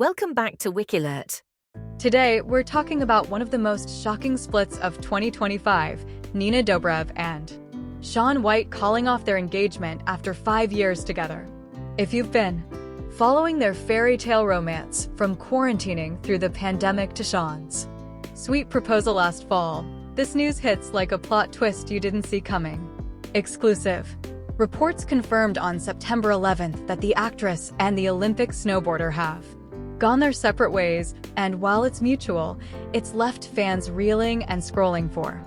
Welcome back to Wikilert. Today, we're talking about one of the most shocking splits of 2025, Nina Dobrev and Shaun White calling off their engagement after 5 years together. If you've been following their fairy tale romance from quarantining through the pandemic to Shaun's sweet proposal last fall, this news hits like a plot twist you didn't see coming. Exclusive. Reports confirmed on September 11th that the actress and the Olympic snowboarder have gone their separate ways, and while it's mutual, it's left fans reeling and scrolling for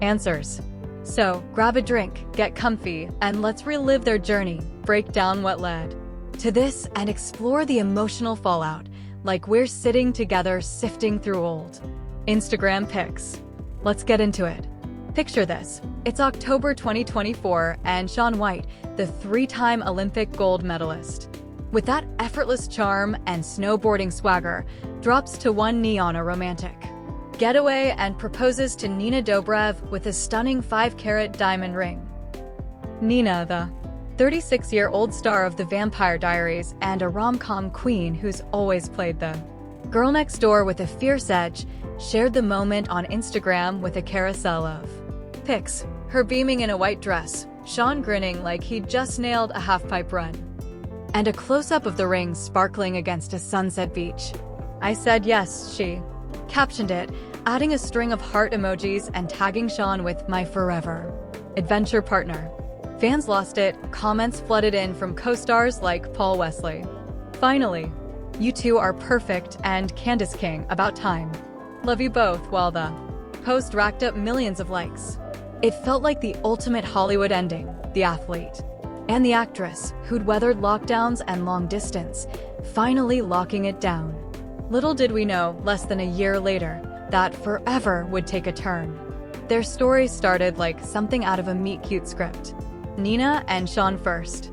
answers. So, grab a drink, get comfy, and let's relive their journey, break down what led to this, and explore the emotional fallout, like we're sitting together sifting through old Instagram pics. Let's get into it. Picture this. It's October 2024, and Shaun White, the three-time Olympic gold medalist, with that effortless charm and snowboarding swagger, drops to one knee on a romantic getaway and proposes to Nina Dobrev with a stunning 5-carat diamond ring. Nina, the 36-year-old star of The Vampire Diaries and a rom-com queen who's always played the girl next door with a fierce edge, shared the moment on Instagram with a carousel of pics, her beaming in a white dress, Shaun grinning like he'd just nailed a half-pipe run, and a close-up of the ring sparkling against a sunset beach. "I said yes," she captioned it, adding a string of heart emojis and tagging Shaun with "my forever adventure partner." Fans lost it, comments flooded in from co-stars like Paul Wesley. "Finally, you two are perfect," and Candace King, "about time. Love you both," while the post racked up millions of likes. It felt like the ultimate Hollywood ending. The athlete and the actress, who'd weathered lockdowns and long distance, finally locking it down. Little did we know, less than a year later, that forever would take a turn. Their story started like something out of a meet-cute script. Nina and Shaun first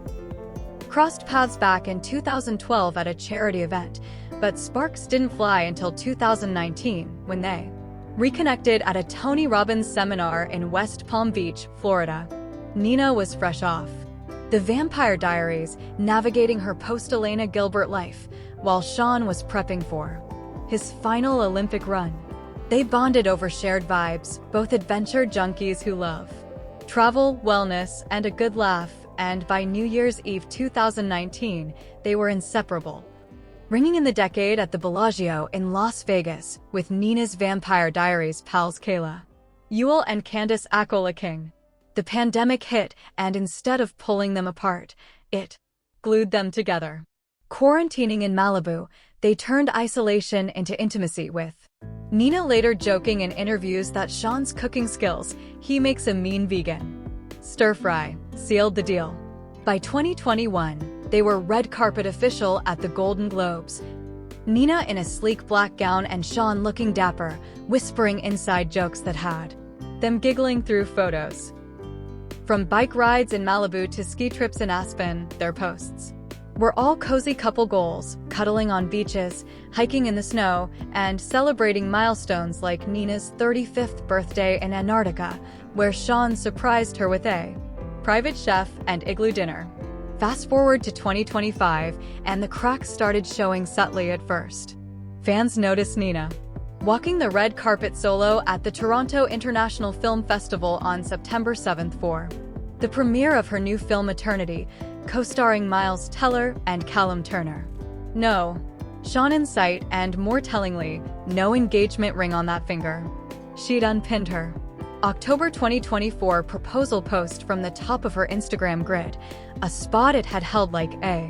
crossed paths back in 2012 at a charity event, but sparks didn't fly until 2019, when they reconnected at a Tony Robbins seminar in West Palm Beach, Florida. Nina was fresh off The Vampire Diaries, navigating her post-Elena Gilbert life, while Shaun was prepping for his final Olympic run. They bonded over shared vibes, both adventure junkies who love travel, wellness, and a good laugh, and by New Year's Eve 2019, they were inseparable, ringing in the decade at the Bellagio in Las Vegas with Nina's Vampire Diaries pals Kayla Ewell and Candace King. The pandemic hit, and instead of pulling them apart, it glued them together. Quarantining in Malibu, they turned isolation into intimacy, with Nina later joking in interviews that Shaun's cooking skills, "he makes a mean vegan stir-fry," sealed the deal. By 2021, they were red carpet official at the Golden Globes. Nina in a sleek black gown and Shaun looking dapper, whispering inside jokes that had them giggling through photos. From bike rides in Malibu to ski trips in Aspen, their posts were all cozy couple goals, cuddling on beaches, hiking in the snow, and celebrating milestones like Nina's 35th birthday in Antarctica, where Shaun surprised her with a private chef and igloo dinner. Fast forward to 2025, and the cracks started showing subtly at first. Fans noticed Nina walking the red carpet solo at the Toronto International Film Festival on September 7th for the premiere of her new film Eternity, co-starring Miles Teller and Callum Turner. No Shaun in sight, and more tellingly, no engagement ring on that finger. She'd unpinned her October 2024 proposal post from the top of her Instagram grid, a spot it had held like a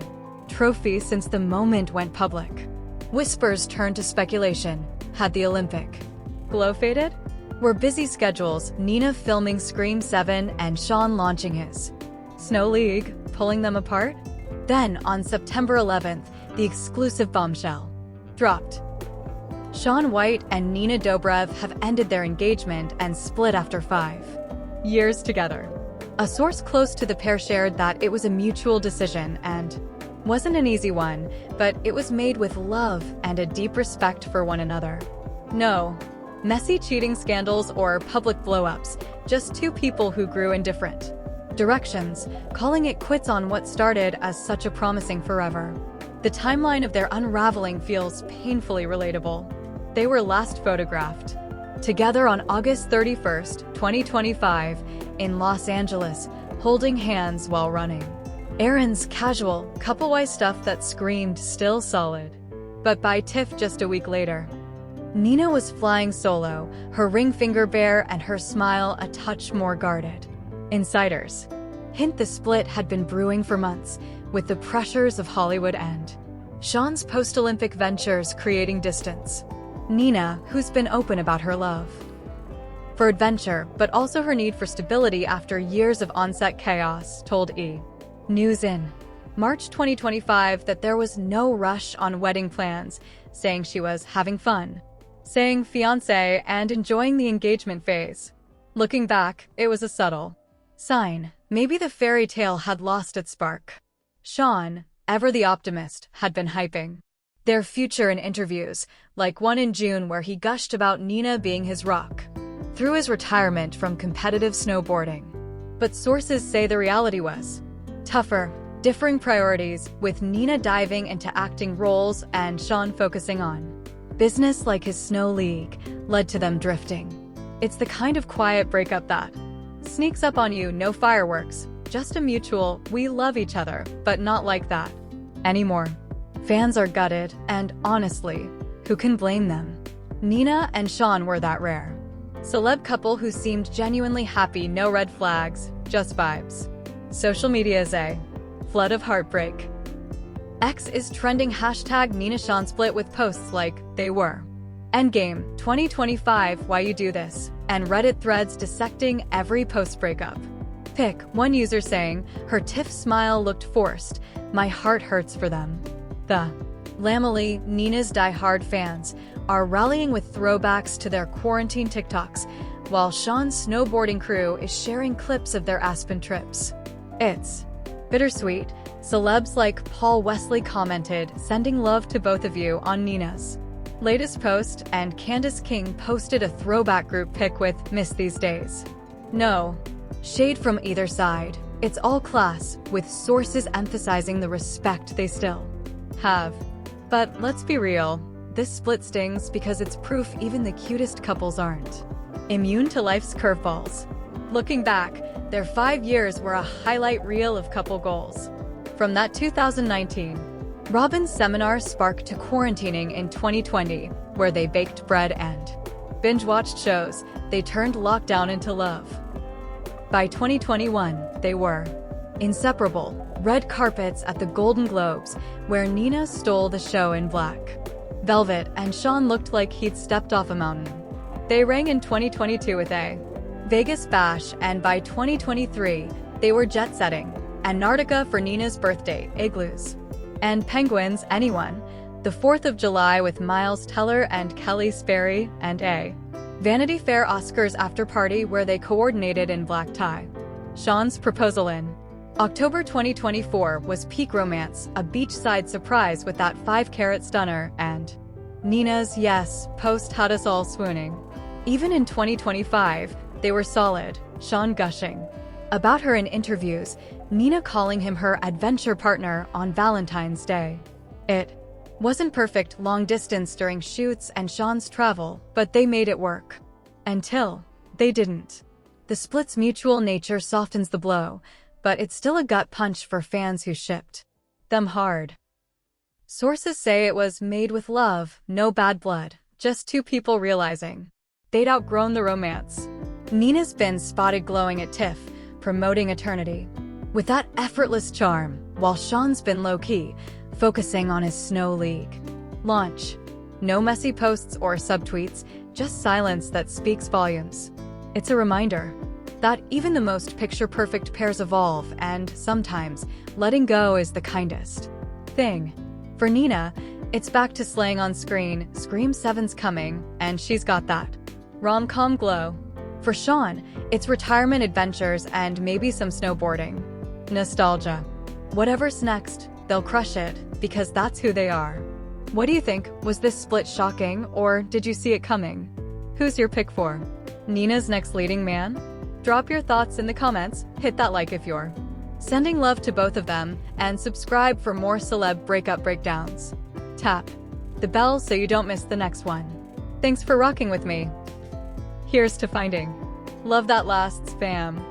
trophy since the moment went public. Whispers turned to speculation. Had the Olympic glow faded? Were busy schedules, Nina filming Scream 7 and Shaun launching his Snow League, pulling them apart? Then, on September 11th, the exclusive bombshell dropped. Shaun White and Nina Dobrev have ended their engagement and split after 5 years together. A source close to the pair shared that it was a mutual decision and wasn't an easy one, but it was made with love and a deep respect for one another. No messy cheating scandals or public blow-ups, just two people who grew in different directions, calling it quits on what started as such a promising forever. The timeline of their unraveling feels painfully relatable. They were last photographed together on August 31st, 2025, in Los Angeles, holding hands while running. Aaron's casual, couple-wise stuff that screamed still solid. But by TIFF just a week later, Nina was flying solo, her ring finger bare and her smile a touch more guarded. Insiders hint the split had been brewing for months, with the pressures of Hollywood and Shaun's post-Olympic ventures creating distance. Nina, who's been open about her love for adventure, but also her need for stability after years of on-set chaos, told E! News in March 2025 that there was no rush on wedding plans, saying she was having fun, saying fiancé and enjoying the engagement phase. Looking back, it was a subtle sign. Maybe the fairy tale had lost its spark. Shaun, ever the optimist, had been hyping their future in interviews, like one in June where he gushed about Nina being his rock through his retirement from competitive snowboarding. But sources say the reality was tougher, differing priorities, with Nina diving into acting roles and Shaun focusing on business like his snow league, led to them drifting. It's the kind of quiet breakup that sneaks up on you, no fireworks, just a mutual, we love each other, but not like that anymore. Fans are gutted, and honestly, who can blame them? Nina and Shaun were that rare celeb couple who seemed genuinely happy, no red flags, just vibes. Social media is a flood of heartbreak. X is trending hashtag Nina Shaun split with posts like, they were Endgame 2025 why you do this, and Reddit threads dissecting every post-breakup pic, one user saying, her TIFF smile looked forced, my heart hurts for them. The Lamely, Nina's die-hard fans, are rallying with throwbacks to their quarantine TikToks, while Shaun's snowboarding crew is sharing clips of their Aspen trips. It's bittersweet. Celebs like Paul Wesley commented, sending love to both of you on Nina's latest post, and Candace King posted a throwback group pic with miss these days. No shade from either side. It's all class, with sources emphasizing the respect they still have. But let's be real, this split stings because it's proof even the cutest couples aren't immune to life's curveballs. Looking back, their 5 years were a highlight reel of couple goals. From that 2019 Robin's seminar spark to quarantining in 2020, where they baked bread and binge-watched shows, they turned lockdown into love. By 2021, they were inseparable. Red carpets at the Golden Globes, where Nina stole the show in black velvet and Shaun looked like he'd stepped off a mountain. They rang in 2022 with a Vegas bash, and by 2023, they were jet-setting. Antarctica for Nina's birthday, igloos and penguins, anyone. The 4th of July with Miles Teller and Kelly Sperry, and a Vanity Fair Oscars after-party where they coordinated in black tie. Shaun's proposal in October 2024 was peak romance, a beachside surprise with that 5-carat stunner, and Nina's yes post had us all swooning. Even in 2025, they were solid, Shaun gushing about her in interviews, Nina calling him her adventure partner on Valentine's Day. It wasn't perfect long distance during shoots and Shaun's travel, but they made it work. Until they didn't. The split's mutual nature softens the blow, but it's still a gut punch for fans who shipped them hard. Sources say it was made with love, no bad blood, just two people realizing they'd outgrown the romance. Nina's been spotted glowing at TIFF, promoting eternity with that effortless charm, while Shaun's been low-key, focusing on his snow league launch. No messy posts or subtweets, just silence that speaks volumes. It's a reminder that even the most picture-perfect pairs evolve, and sometimes letting go is the kindest thing. For Nina, it's back to slaying on screen, Scream 7's coming, and she's got that rom-com glow. For Shaun, it's retirement adventures and maybe some snowboarding nostalgia. Whatever's next, they'll crush it, because that's who they are. What do you think? Was this split shocking, or did you see it coming? Who's your pick for Nina's next leading man? Drop your thoughts in the comments, hit that like if you're Sending love to both of them, and subscribe for more celeb breakup breakdowns. Tap the bell so you don't miss the next one. Thanks for rocking with me. Here's to finding love that lasts, fam.